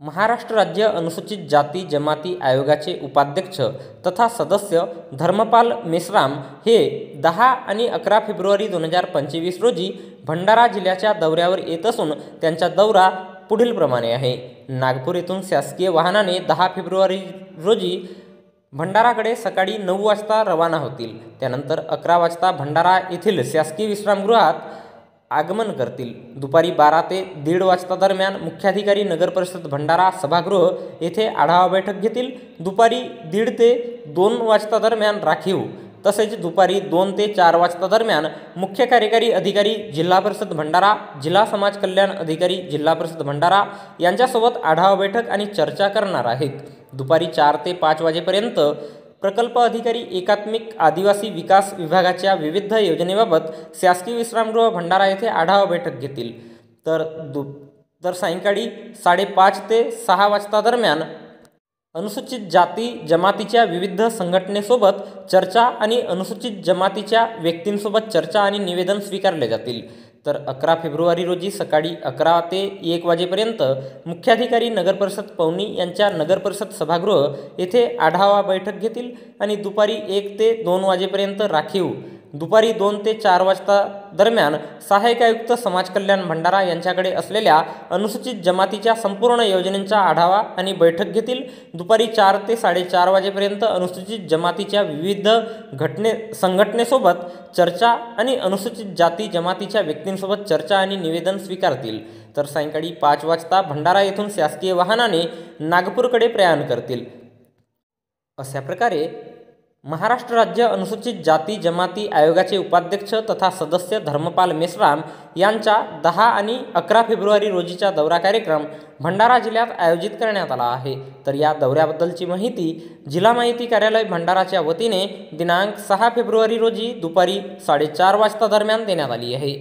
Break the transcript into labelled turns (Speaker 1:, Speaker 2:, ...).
Speaker 1: महाराष्ट्र राज्य अनुसूचित जाती जमाती आयोगाचे उपाध्यक्ष तथा सदस्य धर्मपाल मेश्राम हे 10 आणि 11 फेब्रुवारी 2025 रोजी भंडारा जिल्ह्याच्या दौऱ्यावर येत असून त्यांचा दौरा पुढीलप्रमाणे आहे. नागपूर येथून शासकीय वाहनाने 10 फेब्रुवारी रोजी भंडाराकडे सकाळी 9 वाजता रवाना होतील. त्यानंतर 11 वाजता भंडारा येथील शासकीय विश्रामगृहात आगमन करतील. दुपारी 12 ते 1:30 वाजता दरम्यान मुख्याधिकारी नगरपरिषद भंडारा सभागृह येथे आढावा बैठक घेतील. दुपारी 1:30 ते 2 वाजता दरम्यान राखीव तसेच दुपारी 2 ते 4 वाजता दरम्यान मुख्य कार्यकारी अधिकारी जिल्हा परिषद भंडारा, जिल्हा समाज कल्याण अधिकारी जिल्हा परिषद भंडारा यांच्यासोबत आढावा बैठक आणि चर्चा करणार आहेत. दुपारी 4 ते 5 वाजेपर्यंत प्रकल्प अधिकारी एकात्मिक आदिवासी विकास विभागाच्या विविध योजनेबाबत शासकीय विश्रामगृह भंडारा येथे आढावा बैठक घेतील. तर सायंकाळी 5:30 ते 6 वाजता दरम्यान अनुसूचित जाती जमातीच्या विविध संघटनेसोबत चर्चा आणि अनुसूचित जमातीच्या व्यक्तींसोबत चर्चा आणि निवेदन स्वीकारले जातील. तर 11 फेब्रुवारी रोजी सकाळी 11 ते 1 वाजेपर्यंत मुख्याधिकारी नगरपरिषद पवनी यांच्या नगरपरिषद सभागृह येथे आढावा बैठक घेतील आणि दुपारी 1 ते 2 वाजेपर्यंत राखीव, दुपारी 2 ते 4 वाजता दरम्यान सहाय्यक आयुक्त समाज कल्याण भंडारा यांच्याकडे असलेल्या अनुसूचित जमातीच्या संपूर्ण योजनेचा आढावा आणि बैठक घेतील. दुपारी 4 ते 4:30 वाजेपर्यंत अनुसूचित जमातीच्या विविध संघटनेसोबत चर्चा आणि अनुसूचित जाती जमातीच्या व्यक्तींसोबत चर्चा आणि निवेदन स्वीकारतील. तर सायंकाळी 5 वाजता भंडारा येथून शासकीय वाहनाने नागपूरकडे प्रयाण करतील. अशा प्रकारे महाराष्ट्र राज्य अनुसूचित जाती जमाती आयोगाचे उपाध्यक्ष तथा सदस्य धर्मपाल मेश्राम यांचा 10 आणि 11 फेब्रुवारी रोजीचा दौरा कार्यक्रम भंडारा जिल्ह्यात आयोजित करण्यात आला आहे. तर या दौऱ्याबद्दलची माहिती जिल्हा माहिती कार्यालय भंडाराच्या वतीने दिनांक 6 फेब्रुवारी रोजी दुपारी 4:30 वाजता दरम्यान देण्यात आली आहे.